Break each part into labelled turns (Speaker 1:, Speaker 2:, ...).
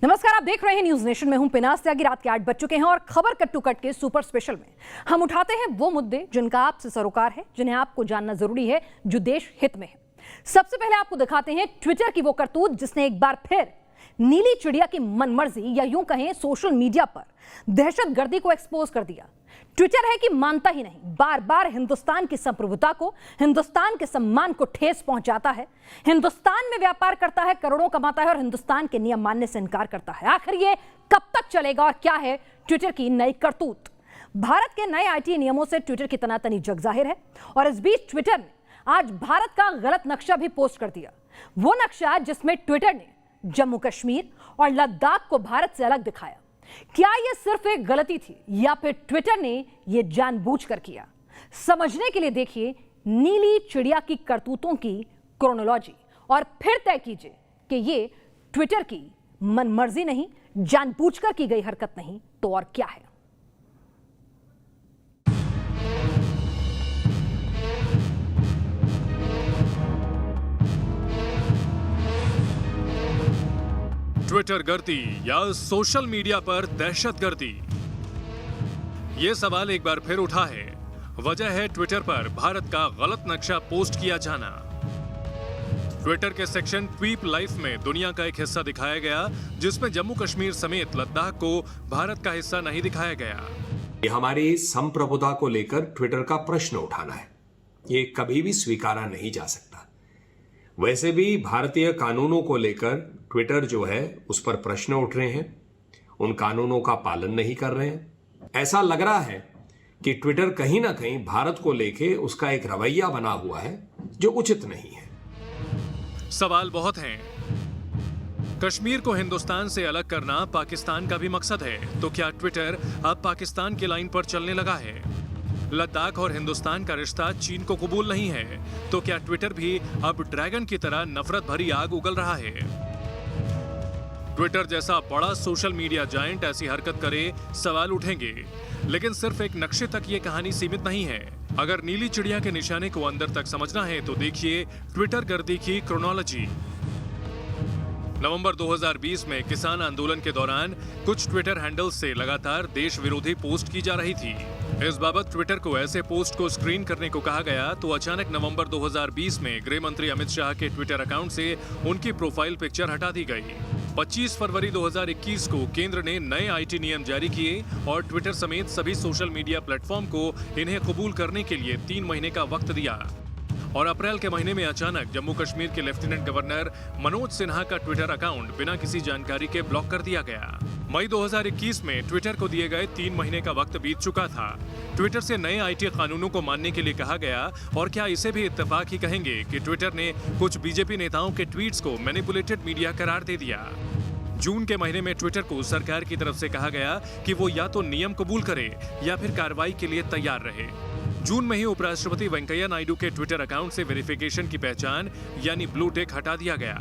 Speaker 1: नमस्कार, आप देख रहे हैं न्यूज नेशन में हूं पिनास त्यागी। रात के 8 बज चुके हैं और खबर कट टू कट के सुपर स्पेशल में हम उठाते हैं वो मुद्दे जिनका आपसे सरोकार है, जिन्हें आपको जानना जरूरी है, जो देश हित में है। सबसे पहले आपको दिखाते हैं ट्विटर की वो करतूत जिसने एक बार फिर नीली चिड़िया की मनमर्जी या यूं कहें सोशल मीडिया पर दहशतगर्दी को एक्सपोज कर दिया। ट्विटर है कि मानता ही नहीं, बार बार हिंदुस्तान की संप्रभुता को, हिंदुस्तान के सम्मान को ठेस पहुंचाता है, हिंदुस्तान में व्यापार करता है, करोड़ों कमाता है और हिंदुस्तान के नियम मानने से इनकार करता है। आखिर ये कब तक चलेगा और क्या है ट्विटर की नई करतूत? भारत के नए आईटी नियमों से ट्विटर की तनातनी जग जाहिर है और इस बीच ट्विटर ने आज भारत का गलत नक्शा भी पोस्ट कर दिया। वो नक्शा जिसमें ट्विटर ने जम्मू कश्मीर और लद्दाख को भारत से अलग दिखाया। क्या यह सिर्फ एक गलती थी या फिर ट्विटर ने यह जानबूझकर किया? समझने के लिए देखिए नीली चिड़िया की करतूतों की क्रोनोलॉजी और फिर तय कीजिए कि यह ट्विटर की मनमर्जी नहीं, जानबूझकर की गई हरकत नहीं तो और क्या है।
Speaker 2: ट्विटर गर्दी या सोशल मीडिया पर दहशतगर्दी, ये सवाल एक बार फिर उठा है। वजह है ट्विटर पर भारत का गलत नक्शा पोस्ट किया जाना। ट्विटर के सेक्शन ट्वीप लाइफ में दुनिया का एक हिस्सा दिखाया गया जिसमें जम्मू कश्मीर समेत लद्दाख को भारत का हिस्सा नहीं दिखाया गया।
Speaker 3: ये हमारी संप्रभुता को लेकर ट्विटर का प्रश्न उठाना है, ये कभी भी स्वीकारा नहीं जा सकता। वैसे भी भारतीय कानूनों को लेकर ट्विटर जो है उस पर प्रश्न उठ रहे हैं, उन कानूनों का पालन नहीं कर रहे हैं। ऐसा लग रहा है कि ट्विटर कहीं ना कहीं भारत को लेके उसका एक रवैया बना हुआ है जो उचित नहीं है।
Speaker 2: सवाल बहुत हैं। कश्मीर को हिंदुस्तान से अलग करना पाकिस्तान का भी मकसद है, तो क्या ट्विटर अब पाकिस्तान की लाइन पर चलने लगा है? लद्दाख और हिंदुस्तान का रिश्ता चीन को कबूल नहीं है, तो क्या ट्विटर भी अब ड्रैगन की तरह नफरत भरी आग उगल रहा है? ट्विटर जैसा बड़ा सोशल मीडिया जायंट ऐसी हरकत करे, सवाल उठेंगे। लेकिन सिर्फ एक नक्शे तक ये कहानी सीमित नहीं है। अगर नीली चिड़िया के निशाने को अंदर तक समझना है तो देखिए ट्विटर गर्दी की क्रोनोलॉजी। नवंबर 2020 में किसान आंदोलन के दौरान कुछ ट्विटर हैंडल्स से लगातार देश विरोधी पोस्ट की जा रही थी। इस बाबत ट्विटर को ऐसे पोस्ट को स्क्रीन करने को कहा गया तो अचानक नवंबर 2020 में गृह मंत्री अमित शाह के ट्विटर अकाउंट से उनकी प्रोफाइल पिक्चर हटा दी गई। 25 फरवरी 2021 को केंद्र ने नए आईटी नियम जारी किए और ट्विटर समेत सभी सोशल मीडिया प्लेटफॉर्म को इन्हें कबूल करने के लिए 3 महीने का वक्त दिया। और अप्रैल के महीने में अचानक जम्मू कश्मीर के लेफ्टिनेंट गवर्नर मनोज सिन्हा का ट्विटर अकाउंट बिना किसी जानकारी के ब्लॉक कर दिया गया। मई 2021 में ट्विटर को दिए गए 3 महीने का वक्त बीत चुका था। ट्विटर से नए आईटी कानूनों को मानने के लिए कहा गया और क्या इसे भी इत्तेफाक ही कहेंगे कि ट्विटर ने कुछ बीजेपी नेताओं के ट्वीट्स को मैनिपुलेटेड मीडिया करार दे दिया। जून के महीने में ट्विटर को सरकार की तरफ से कहा गया कि वो या तो नियम कबूल करे या फिर कार्रवाई के लिए तैयार रहे। जून में ही उपराष्ट्रपति वेंकैया नायडू के ट्विटर अकाउंट से वेरिफिकेशन की पहचान यानी ब्लू टिक हटा दिया गया।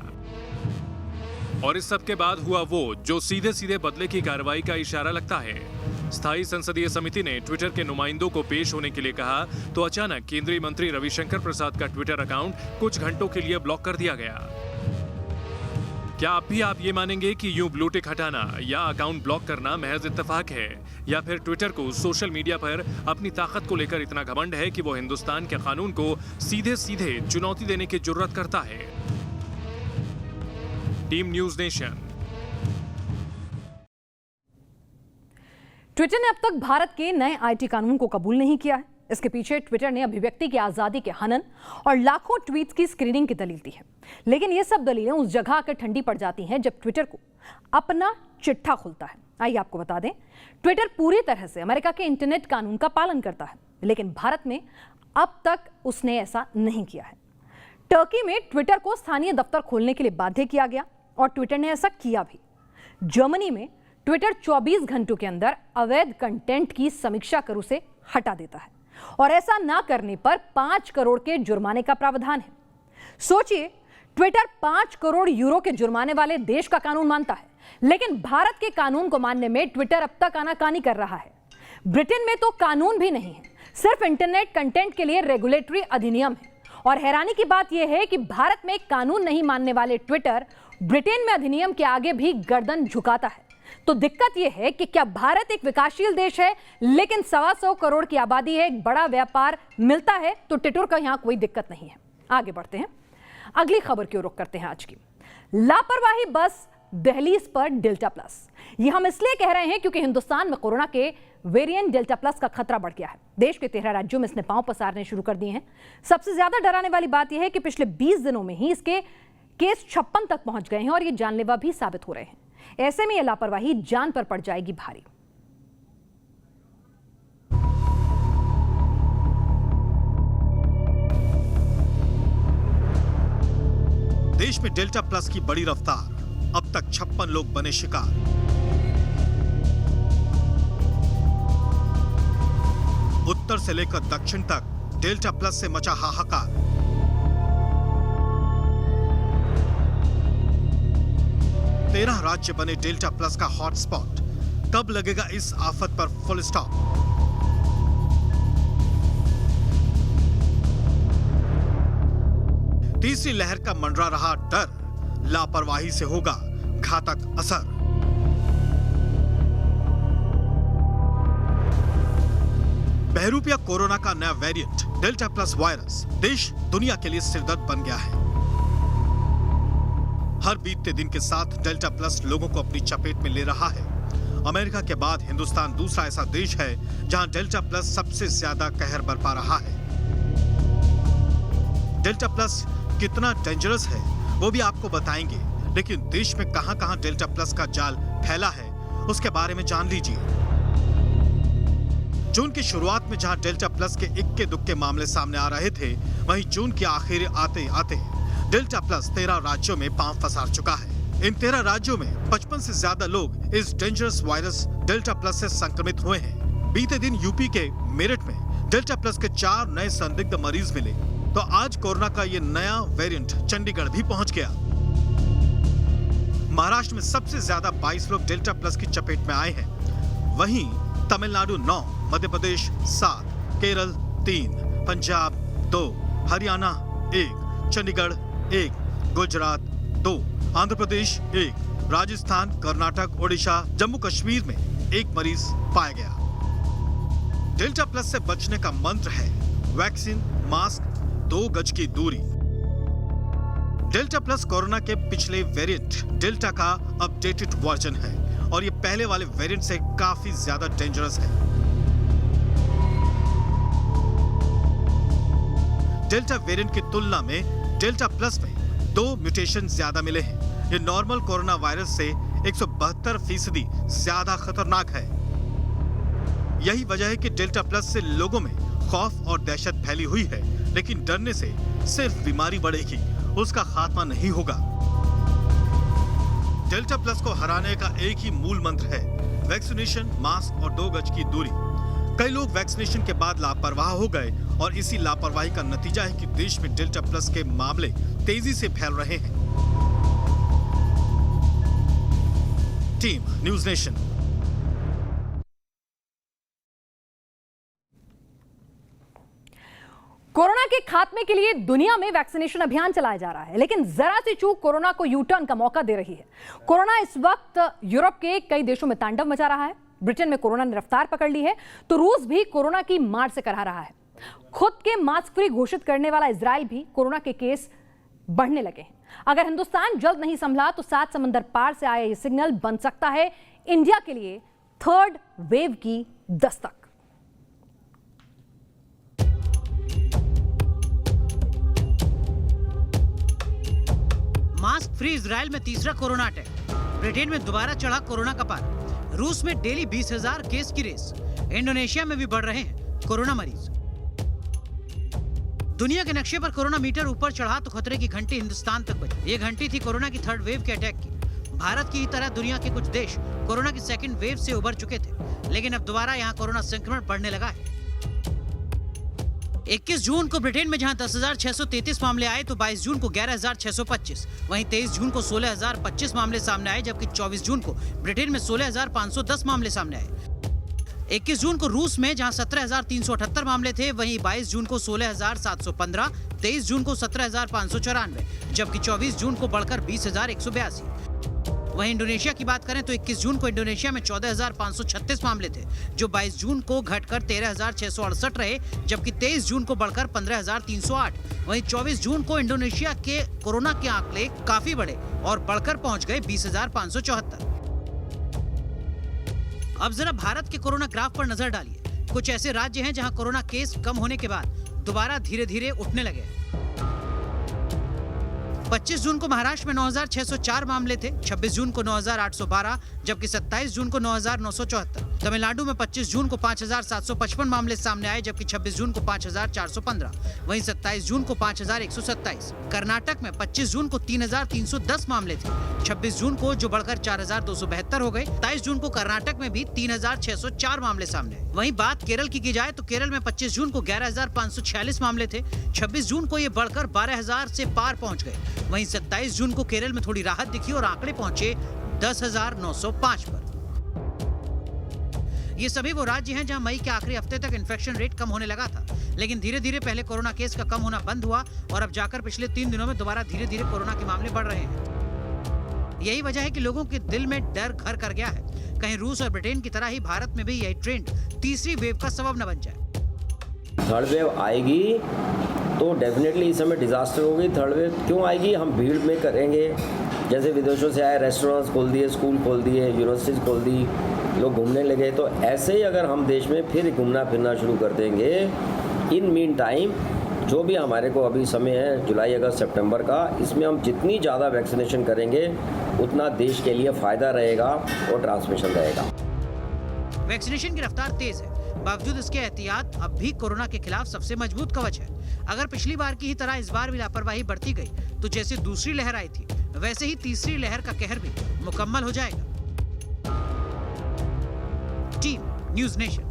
Speaker 2: और इस सब के बाद हुआ वो जो सीधे सीधे बदले की कार्रवाई का इशारा लगता है। स्थायी संसदीय समिति ने ट्विटर के नुमाइंदों को पेश होने के लिए कहा तो अचानक केंद्रीय मंत्री रविशंकर प्रसाद का ट्विटर अकाउंट कुछ घंटों के लिए ब्लॉक कर दिया गया। क्या आप ये मानेंगे कि यूं ब्लू टिक हटाना या अकाउंट ब्लॉक करना महज इत्तेफाक है, या फिर ट्विटर को सोशल मीडिया पर अपनी ताकत को लेकर इतना घमंड है कि वो हिंदुस्तान के कानून को सीधे सीधे चुनौती देने की जुर्रत करता है? Team news nation.
Speaker 1: ट्विटर ने अब तक भारत के नए आईटी कानून को कबूल नहीं किया है। इसके पीछे ट्विटर ने अभिव्यक्ति की आजादी के हनन और लाखों ट्वीट्स की स्क्रीनिंग की दलील दी है। लेकिन ये सब दलीलें उस जगह आकर ठंडी पड़ जाती हैं जब ट्विटर को अपना चिट्ठा खुलता है। आइए आपको बता दें, ट्विटर पूरी तरह से अमेरिका के इंटरनेट कानून का पालन करता है, लेकिन भारत में अब तक उसने ऐसा नहीं किया है। टर्की में ट्विटर को स्थानीय दफ्तर खोलने के लिए बाध्य किया गया और ट्विटर ने ऐसा किया भी। जर्मनी में ट्विटर 24 घंटों के अंदर अवैध कंटेंट की समीक्षा कर उसे हटा देता है और ऐसा ना करने पर 5 करोड़ के जुर्माने का प्रावधान है। सोचिए, ट्विटर 5 करोड़ यूरो के जुर्माने वाले देश का कानून मानता है, लेकिन भारत के कानून को मानने में ट्विटर अब तक आनाकानी कर रहा है। ब्रिटेन में तो कानून भी नहीं है, सिर्फ इंटरनेट कंटेंट के लिए रेगुलेटरी अधिनियम है। और हैरानी की बात यह है कि भारत में कानून नहीं मानने वाले ट्विटर ब्रिटेन में अधिनियम के आगे भी गर्दन झुकाता है। तो दिक्कत यह है कि क्या भारत एक विकासशील देश है, लेकिन 125 करोड़ की आबादी है, एक बड़ा व्यापार मिलता है, तो टिटूर का यहां कोई दिक्कत नहीं है। आगे बढ़ते हैं, अगली खबर की ओर रुख करते हैं आज की। लापरवाही बस दहलीज पर डेल्टा प्लस। यह हम इसलिए कह रहे हैं क्योंकि हिंदुस्तान में कोरोना के वेरिएंट डेल्टा प्लस का खतरा बढ़ गया है। देश के 13 राज्यों में इसने पांव पसारने शुरू कर दिए हैं। सबसे ज्यादा डराने वाली बात यह है कि पिछले 20 दिनों में ही इसके केस 56 तक पहुंच गए हैं और ये जानलेवा भी साबित हो रहे हैं। ऐसे में यह लापरवाही जान पर पड़ जाएगी भारी।
Speaker 4: देश में डेल्टा प्लस की बड़ी रफ्तार, अब तक 56 लोग बने शिकार। उत्तर से लेकर दक्षिण तक डेल्टा प्लस से मचा हाहाकार। तेरह राज्य बने डेल्टा प्लस का हॉटस्पॉट। कब लगेगा इस आफत पर फुल स्टॉप? तीसरी लहर का मंडरा रहा डर, लापरवाही से होगा घातक असर। बहरूपिया कोरोना का नया वेरिएंट डेल्टा प्लस वायरस देश दुनिया के लिए सिरदर्द बन गया है। हर बीतते दिन के साथ डेल्टा प्लस लोगों को अपनी चपेट में ले रहा है। अमेरिका के बाद हिंदुस्तान दूसरा ऐसा देश है जहां डेल्टा प्लस सबसे ज्यादा कहर बरपा रहा है। डेल्टा प्लस कितना डेंजरस है वो भी आपको बताएंगे, लेकिन देश में कहां-कहां डेल्टा प्लस का जाल फैला है उसके बारे में जान लीजिए। जून की शुरुआत में जहां डेल्टा प्लस के इक्के दुक्के मामले सामने आ रहे थे, वहीं जून की आखिर आते आते डेल्टा प्लस 13 राज्यों में पांव पसार चुका है। इन 13 राज्यों में 55 से ज्यादा लोग इस डेंजरस वायरस डेल्टा प्लस से संक्रमित हुए हैं। बीते दिन यूपी के मेरठ में डेल्टा प्लस के 4 नए संदिग्ध मरीज मिले, तो आज कोरोना का ये नया वेरिएंट चंडीगढ़ भी पहुंच गया। महाराष्ट्र में सबसे ज्यादा 22 लोग डेल्टा प्लस की चपेट में आए हैं। वहीं तमिलनाडु 9, मध्य प्रदेश 7, केरल 3, पंजाब 2, हरियाणा 1, चंडीगढ़ 1, गुजरात 2, आंध्र प्रदेश 1, राजस्थान, कर्नाटक, ओडिशा, जम्मू कश्मीर में 1 मरीज पाया गया। डेल्टा प्लस से बचने का मंत्र है वैक्सीन, मास्क, 2 गज की दूरी। डेल्टा प्लस कोरोना के पिछले वेरिएंट डेल्टा का अपडेटेड वर्जन है और ये पहले वाले वेरिएंट से काफी ज्यादा डेंजरस है। डेल्टा वेरिएंट की तुलना में डेल्टा प्लस में 2 म्यूटेशन ज्यादा मिले हैं। ये नॉर्मल कोरोना वायरस से 172% ज्यादा खतरनाक है। यही वजह है कि डेल्टा प्लस से लोगों में खौफ और दहशत फैली हुई है, लेकिन डरने से सिर्फ बीमारी बढ़ेगी, उसका खात्मा नहीं होगा। डेल्टा प्लस को हराने का एक ही मूल मंत्र है वैक्सीनेशन, मास्क और 2 गज की दूरी। कई लोग वैक्सीनेशन के बाद लापरवाह हो गए और इसी लापरवाही का नतीजा है कि देश में डेल्टा प्लस के मामले तेजी से फैल रहे हैं। Team news nation.
Speaker 1: कोरोना के खात्मे के लिए दुनिया में वैक्सीनेशन अभियान चलाया जा रहा है, लेकिन जरा सी चूक कोरोना को यू टर्न का मौका दे रही है। कोरोना इस वक्त यूरोप के कई देशों में तांडव मचा रहा है। ब्रिटेन में कोरोना ने रफ्तार पकड़ ली है, तो रूस भी कोरोना की मार से करहा रहा है। खुद के मास्क फ्री घोषित करने वाला इजराइल भी कोरोना के केस बढ़ने लगे हैं। अगर हिंदुस्तान जल्द नहीं संभला तो 7 समंदर पार से आया ये सिग्नल बन सकता है इंडिया के लिए 3rd वेव की दस्तक।
Speaker 5: मास्क फ्री इजराइल में तीसरा कोरोना अटैक। ब्रिटेन में दोबारा चढ़ा कोरोना का पारा। रूस में डेली 20,000 केस की रेस। इंडोनेशिया में भी बढ़ रहे हैं कोरोना मरीज। दुनिया के नक्शे पर कोरोना मीटर ऊपर चढ़ा तो खतरे की घंटी हिंदुस्तान तक बजी। ये घंटी थी कोरोना की 3rd वेव के अटैक की। भारत की ही तरह दुनिया के कुछ देश कोरोना की 2nd वेव से उबर चुके थे, लेकिन अब दोबारा यहाँ कोरोना संक्रमण बढ़ने लगा है। 21 जून को ब्रिटेन में जहां 10,633 मामले आए तो 22 जून को 11,625, वहीं 23 जून को 16,025 मामले सामने आए, जबकि 24 जून को ब्रिटेन में 16,510 मामले सामने आए। 21 जून को रूस में जहां 17,378 मामले थे, वहीं 22 जून को 16,715, 23 जून को 17,594, जबकि 24 जून को बढ़कर 20,182। वहीं इंडोनेशिया की बात करें तो 21 जून को इंडोनेशिया में 14,536 मामले थे, जो 22 जून को घटकर 13,668 रहे, जबकि 23 जून को बढ़कर 15,308। वहीं 24 जून को इंडोनेशिया के कोरोना के आंकड़े काफी बढ़े और बढ़कर पहुंच गए 20,574। अब जरा भारत के कोरोना ग्राफ पर नजर डालिए। कुछ ऐसे राज्य हैं जहां कोरोना केस कम होने के बाद दोबारा धीरे धीरे उठने लगे। 25 जून को महाराष्ट्र में 9,604 मामले थे, 26 जून को 9,812, जबकि 27 जून को 9,974। तमिलनाडु में 25 जून को 5,755 मामले सामने आए, जबकि 26 जून को 5,415। वहीं 27 जून को 5,127। कर्नाटक में 25 जून को 3,310 मामले थे, 26 जून को जो बढ़कर 4,272 हो गए। 27 जून को कर्नाटक में भी 3,604 मामले सामने आए। वहीं बात केरल की जाए तो केरल में 25 जून को 11,546 मामले थे, 26 जून को ये बढ़कर 12,000 से पार पहुंच गए। वहीं 27 जून को केरल में थोड़ी राहत दिखी और आंकड़े पहुंचे 10,905 पर। ये सभी वो राज्य हैं जहां मई के आखिरी हफ्ते तक इन्फेक्शन रेट कम होने लगा था, लेकिन धीरे धीरे पहले कोरोना केस का कम होना बंद हुआ और अब जाकर पिछले 3 दिनों में दोबारा धीरे धीरे कोरोना के मामले बढ़ रहे हैं। यही वजह है कि लोगों के दिल में डर घर कर गया है, कहीं रूस और ब्रिटेन की तरह ही भारत में भी यही ट्रेंड तीसरी वेव का सबब न बन जाए।
Speaker 6: थर्ड वेव आएगी तो डेफिनेटली इस समय डिजास्टर होगी। थर्ड वेव क्यों आएगी? हम भीड़ में करेंगे, जैसे विदेशों से आए रेस्टोरेंट्स खोल दिए, स्कूल खोल दिए, यूनिवर्सिटीज़ खोल दी, लोग घूमने लगे। तो ऐसे ही अगर हम देश में फिर घूमना फिरना शुरू कर देंगे, इन मीन टाइम जो भी हमारे को अभी समय है जुलाई अगस्त सितंबर का, इसमें हम जितनी ज़्यादा वैक्सीनेशन करेंगे उतना देश के लिए फ़ायदा रहेगा और ट्रांसमिशन रहेगा।
Speaker 5: वैक्सीनेशन की रफ्तार तेज है, बावजूद इसके एहतियात अब भी कोरोना के खिलाफ सबसे मजबूत कवच है। अगर पिछली बार की ही तरह इस बार भी लापरवाही बढ़ती गई तो जैसे दूसरी लहर आई थी, वैसे ही तीसरी लहर का कहर भी मुकम्मल हो जाएगा। Team news nation.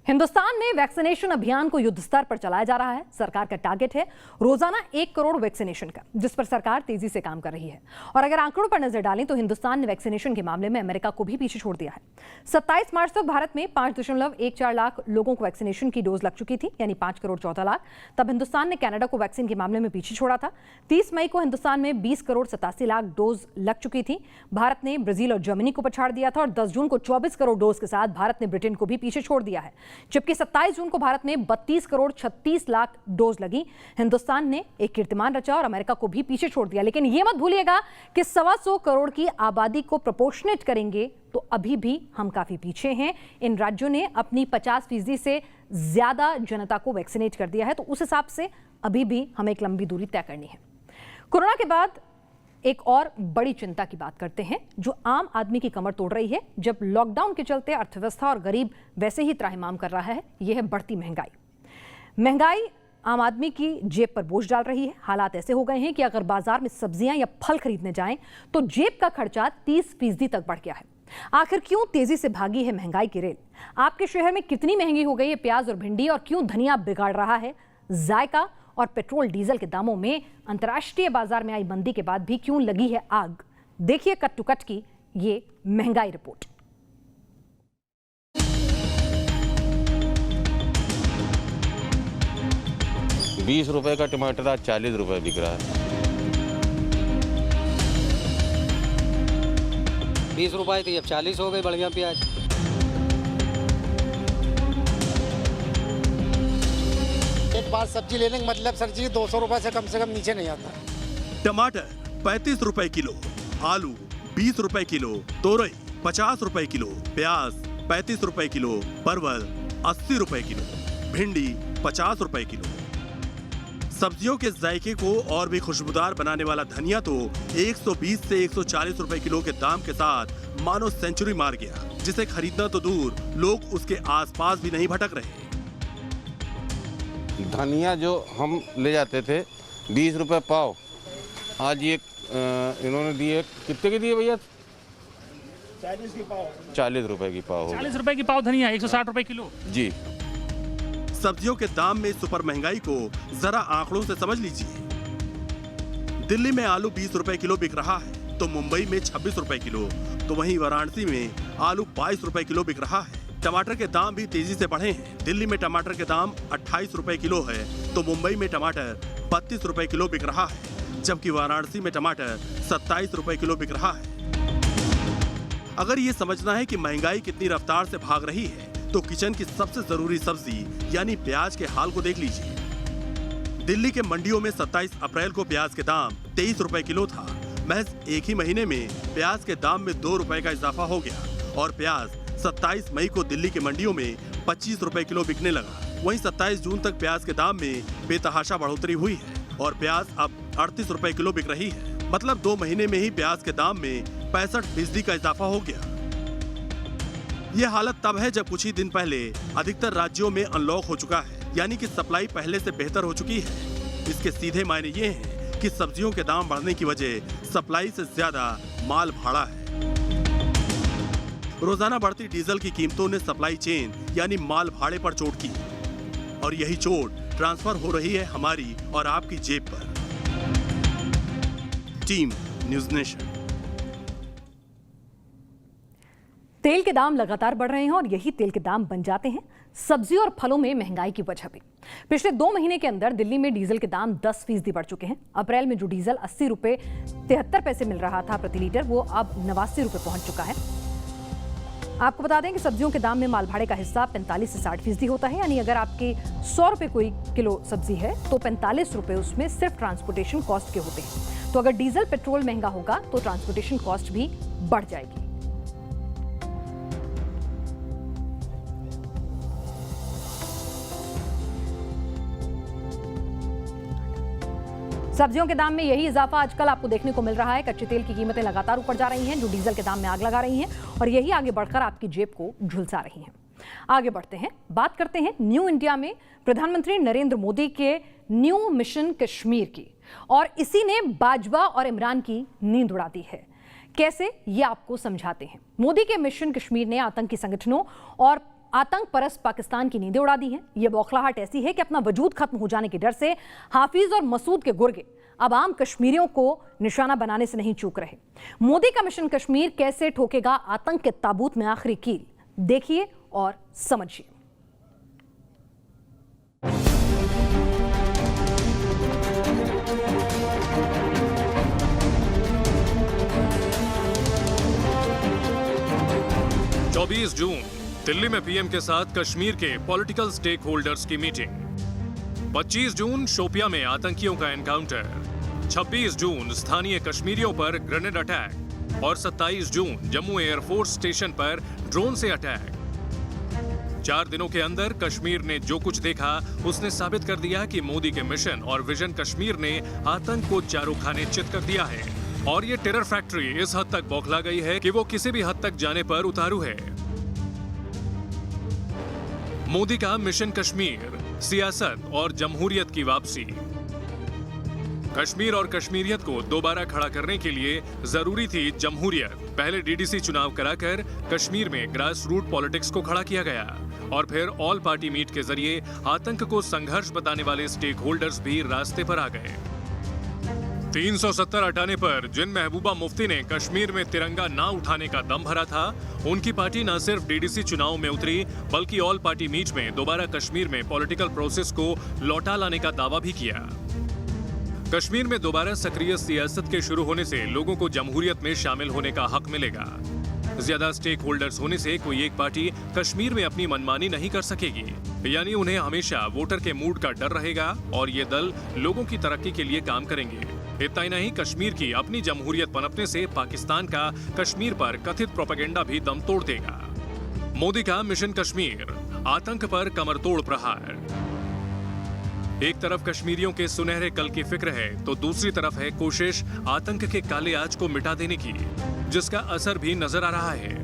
Speaker 1: हिंदुस्तान में वैक्सीनेशन अभियान को युद्ध स्तर पर चलाया जा रहा है। सरकार का टारगेट है रोजाना 1 करोड़ वैक्सीनेशन का, जिस पर सरकार तेजी से काम कर रही है। और अगर आंकड़ों पर नजर डालें तो हिंदुस्तान ने वैक्सीनेशन के मामले में अमेरिका को भी पीछे छोड़ दिया है। 27 मार्च तक भारत में 5.14 लाख लोगों को वैक्सीनेशन की डोज लग चुकी थी, यानी 5 करोड़ 14 लाख। तब हिंदुस्तान ने कनाडा को वैक्सीन के मामले में पीछे छोड़ा था। 30 मई को हिंदुस्तान में 20 करोड़ 87 लाख डोज लग चुकी थी। भारत ने ब्राजील और जर्मनी को पछाड़ दिया था और 10 जून को 24 करोड़ डोज के साथ भारत ने ब्रिटेन को भी पीछे छोड़ दिया है। जबकि 27 जून को भारत में 32 करोड़ 36 लाख डोज लगी। हिंदुस्तान ने एक कीर्तिमान रचा और अमेरिका को भी पीछे छोड़ दिया। लेकिन यह मत भूलिएगा कि 125 करोड़ की आबादी को प्रोपोर्शनेट करेंगे तो अभी भी हम काफी पीछे हैं। इन राज्यों ने अपनी 50% से ज्यादा जनता को वैक्सीनेट कर दिया है, तो उस हिसाब से अभी भी हमें एक लंबी दूरी तय करनी है। कोरोना के बाद एक और बड़ी चिंता की बात करते हैं जो आम आदमी की कमर तोड़ रही है। जब लॉकडाउन के चलते अर्थव्यवस्था और गरीब वैसे ही त्राहिमाम कर रहा है, यह है बढ़ती महंगाई। महंगाई आम आदमी की जेब पर बोझ डाल रही है। हालात ऐसे हो गए हैं कि अगर बाजार में सब्जियां या फल खरीदने जाएं तो जेब का खर्चा 30% तक बढ़ गया है। आखिर क्यों तेजी से भागी है महंगाई की रेल? आपके शहर में कितनी महंगी हो गई है प्याज और भिंडी, और क्यों धनिया बिगाड़ रहा है जायका और पेट्रोल डीजल के दामों में अंतर्राष्ट्रीय बाजार में आई मंदी के बाद भी क्यों लगी है आग? देखिए कट टू कट की ये महंगाई रिपोर्ट।
Speaker 7: ₹20 का टमाटर आज ₹40 बिक रहा है।
Speaker 8: 20 रुपए थी, अब 40 हो गई बढ़िया प्याज।
Speaker 9: एक बार सब्जी लेने का मतलब सर जी 200 रुपए से कम नीचे नहीं आता।
Speaker 4: टमाटर 35 रुपए किलो, आलू 20 रुपए किलो, तोरई 50 रुपए किलो, प्याज 35 रुपए किलो, परवल 80 रुपए किलो, भिंडी 50 रुपए किलो। सब्जियों के जायके को और भी खुशबूदार बनाने वाला धनिया तो 120 से 140 रुपए किलो के दाम के साथ मानो सेंचुरी मार गया, जिसे खरीदना तो दूर, लोग उसके आसपास भी नहीं भटक रहे।
Speaker 7: धनिया जो हम ले जाते थे 20 रुपए पाव, आज ये इन्होंने दिए, कितने के दिए भैया? 40 रुपए की पाव।
Speaker 10: 40 रुपए की पाव धनिया, 160 रुपए किलो
Speaker 7: जी।
Speaker 4: सब्जियों के दाम में सुपर महंगाई को जरा आंकड़ों से समझ लीजिए। दिल्ली में आलू 20 रुपए किलो बिक रहा है, तो मुंबई में 26 रुपए किलो,
Speaker 11: तो वहीं वाराणसी में आलू 22 रुपए किलो बिक रहा है। टमाटर के दाम भी तेजी से बढ़े हैं। दिल्ली में टमाटर के दाम 28 रुपए किलो है तो मुंबई में टमाटर 32 रुपए किलो बिक रहा है, जबकि वाराणसी में टमाटर 27 रुपए किलो बिक रहा है। अगर ये समझना है कि महंगाई कितनी रफ्तार से भाग रही है तो किचन की सबसे जरूरी सब्जी यानी प्याज के हाल को देख लीजिए। दिल्ली के मंडियों में 27 अप्रैल को प्याज के दाम 23 रुपए किलो था। महज एक ही महीने में प्याज के दाम में 2 रुपए का इजाफा हो गया और प्याज 27 मई को दिल्ली की मंडियों में 25 रुपए किलो बिकने लगा। वहीं 27 जून तक प्याज के दाम में बेतहाशा बढ़ोतरी हुई है और प्याज अब 38 रुपए किलो बिक रही है। मतलब 2 महीने में ही प्याज के दाम में 65% का इजाफा हो गया। ये हालत तब है जब कुछ ही दिन पहले अधिकतर राज्यों में अनलॉक हो चुका है, यानी कि सप्लाई पहले से बेहतर हो चुकी है। इसके सीधे मायने ये हैं कि सब्जियों के दाम बढ़ने की वजह सप्लाई से ज्यादा माल भाड़ा है। रोजाना बढ़ती डीजल की कीमतों ने सप्लाई चेन यानी माल भाड़े पर चोट की और यही चोट ट्रांसफर हो रही है हमारी और आपकी जेब पर। Team news nation.
Speaker 1: तेल के दाम लगातार बढ़ रहे हैं और यही तेल के दाम बन जाते हैं सब्जी और फलों में महंगाई की वजह भी। पिछले 2 महीने के अंदर दिल्ली में डीजल के दाम 10% बढ़ चुके हैं। अप्रैल में जो डीजल 80 रुपए 73 पैसे मिल रहा था प्रति लीटर, वो अब 89 रुपए पहुंच चुका है। आपको बता दें कि सब्जियों के दाम में माल भाड़े का हिस्सा 45 से 60% होता है, यानी अगर आपके 100 रुपए कोई किलो सब्जी है तो 45 रुपए उसमें सिर्फ ट्रांसपोर्टेशन कॉस्ट के होते हैं। तो अगर डीजल पेट्रोल महंगा होगा तो ट्रांसपोर्टेशन कॉस्ट भी बढ़ जाएगी। सब्जियों के दाम में यही इजाफा आजकल आपको देखने को मिल रहा है। कच्चे तेल की कीमतें लगातार ऊपर जा रही हैं, जो डीजल के दाम में आग लगा रही हैं और यही आगे बढ़कर आपकी जेब को झुलसा रही हैं। आगे बढ़ते हैं, बात करते हैं न्यू इंडिया में प्रधानमंत्री नरेंद्र मोदी के न्यू मिशन कश्मीर की, और इसी ने बाजवा और इमरान की नींद उड़ा दी है। कैसे, ये आपको समझाते हैं। मोदी के मिशन कश्मीर ने आतंकी संगठनों और आतंक परस्त पाकिस्तान की नींदें उड़ा दी हैं। यह बौखलाहट ऐसी है कि अपना वजूद खत्म हो जाने के डर से हाफिज और मसूद के गुर्गे अब आम कश्मीरियों को निशाना बनाने से नहीं चूक रहे। मोदी का मिशन कश्मीर कैसे ठोकेगा आतंक के ताबूत में आखिरी कील, देखिए और समझिए।
Speaker 2: जून दिल्ली में पीएम के साथ कश्मीर के पॉलिटिकल स्टेक होल्डर्स की मीटिंग। 25 जून शोपिया में आतंकियों का एनकाउंटर। 26 जून स्थानीय कश्मीरियों पर ग्रेनेड अटैक और 27 जून जम्मू एयरफोर्स स्टेशन पर ड्रोन से अटैक। 4 दिनों के अंदर कश्मीर ने जो कुछ देखा उसने साबित कर दिया कि मोदी के मिशन और विजन कश्मीर ने आतंक को चारों खाने चित कर दिया है। और ये टेरर फैक्ट्री इस हद तक बौखला गई है कि वो किसी भी हद तक जाने पर उतारू है। मोदी का मिशन कश्मीर, सियासत और जमहूरियत की वापसी। कश्मीर और कश्मीरियत को दोबारा खड़ा करने के लिए जरूरी थी जमहूरियत। पहले डीडीसी चुनाव कराकर कश्मीर में ग्रास रूट पॉलिटिक्स को खड़ा किया गया और फिर ऑल पार्टी मीट के जरिए आतंक को संघर्ष बताने वाले स्टेक होल्डर्स भी रास्ते पर आ गए। 370 हटाने पर जिन महबूबा मुफ्ती ने कश्मीर में तिरंगा ना उठाने का दम भरा था, उनकी पार्टी न सिर्फ डीडीसी चुनाव में उतरी बल्कि ऑल पार्टी मीट में दोबारा कश्मीर में पॉलिटिकल प्रोसेस को लौटा लाने का दावा भी किया। कश्मीर में दोबारा सक्रिय सियासत के शुरू होने से लोगों को जमहूरियत में शामिल होने का हक मिलेगा। ज्यादा स्टेक होल्डर्स होने से कोई एक पार्टी कश्मीर में अपनी मनमानी नहीं कर सकेगी, यानी उन्हें हमेशा वोटर के मूड का डर रहेगा और ये दल लोगों की तरक्की के लिए काम करेंगे। इतना ही नहीं, कश्मीर की अपनी जमहूरियत पनपने से पाकिस्तान का कश्मीर पर कथित प्रोपेगेंडा भी दम तोड़ देगा। मोदी का मिशन कश्मीर, आतंक पर कमरतोड़ प्रहार। एक तरफ कश्मीरियों के सुनहरे कल की फिक्र है तो दूसरी तरफ है कोशिश आतंक के काले आज को मिटा देने की, जिसका असर भी नजर आ रहा है।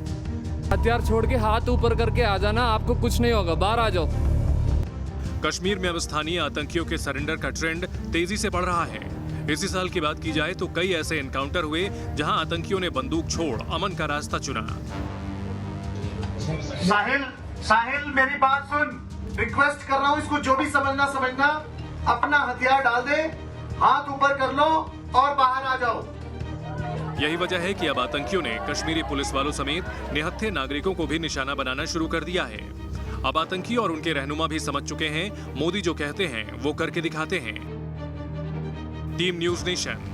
Speaker 12: हथियार छोड़ के हाथ ऊपर करके आ जाना, आपको कुछ नहीं होगा, बाहर आ जाओ।
Speaker 2: कश्मीर में अब स्थानीय आतंकियों के सरेंडर का ट्रेंड तेजी से बढ़ रहा है। इसी साल की बात की जाए तो कई ऐसे एनकाउंटर हुए जहां आतंकियों ने बंदूक छोड़ अमन का रास्ता चुना।
Speaker 13: साहिल मेरी बात सुन, रिक्वेस्ट कर रहा हूँ, इसको जो भी समझना अपना हथियार डाल दे, हाथ ऊपर कर लो और बाहर आ जाओ।
Speaker 2: यही वजह है कि अब आतंकियों ने कश्मीरी पुलिस वालों समेत निहत्थे नागरिकों को भी निशाना बनाना शुरू कर दिया है। अब आतंकी और उनके रहनुमा भी समझ चुके हैं, मोदी जो कहते हैं वो करके दिखाते हैं। Team news nation.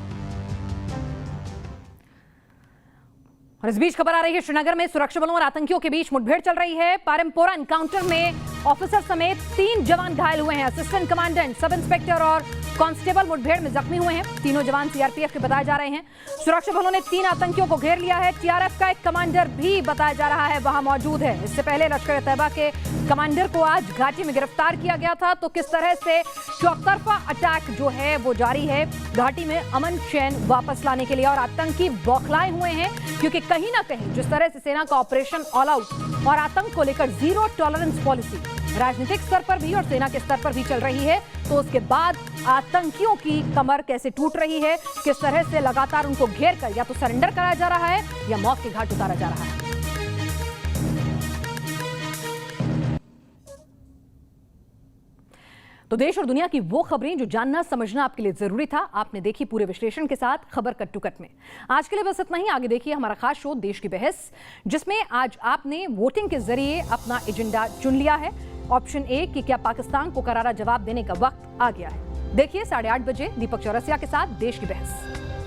Speaker 1: और इस बीच खबर आ रही है, श्रीनगर में सुरक्षा बलों और आतंकियों के बीच मुठभेड़ चल रही है। पारमपोरा एनकाउंटर में ऑफिसर समेत 3 जवान घायल हुए हैं। असिस्टेंट कमांडेंट, सब इंस्पेक्टर और कांस्टेबल मुठभेड़ में जख्मी हुए हैं। तीनों जवान सीआरपीएफ के बताए जा रहे हैं। सुरक्षा बलों ने 3 आतंकियों को घेर लिया है। टीआरएफ का एक कमांडर भी बताया जा रहा है वहां मौजूद है। इससे पहले लश्कर तैयबा के कमांडर को आज घाटी में गिरफ्तार किया गया था। तो किस तरह से चौतरफा अटैक जो है वो जारी है घाटी में अमन चैन वापस लाने के लिए, और आतंकी बौखलाए हुए हैं क्योंकि कहीं ना कहीं जिस तरह से सेना का ऑपरेशन ऑल आउट और आतंक को लेकर जीरो टॉलरेंस पॉलिसी राजनीतिक स्तर पर भी और सेना के स्तर पर भी चल रही है, तो उसके बाद आतंकियों की कमर कैसे टूट रही है, किस तरह से लगातार उनको घेर कर या तो सरेंडर कराया जा रहा है या मौत के घाट उतारा जा रहा है। तो देश और दुनिया की वो खबरें जो जानना समझना आपके लिए जरूरी था, आपने देखी पूरे विश्लेषण के साथ खबर कट टू कट में। आज के लिए बस इतना ही। आगे देखिए हमारा खास शो देश की बहस, जिसमें आज आपने वोटिंग के जरिए अपना एजेंडा चुन लिया है। ऑप्शन ए कि क्या पाकिस्तान को करारा जवाब देने का वक्त आ गया है। देखिए 8:30 बजे दीपक चौरसिया के साथ देश की बहस।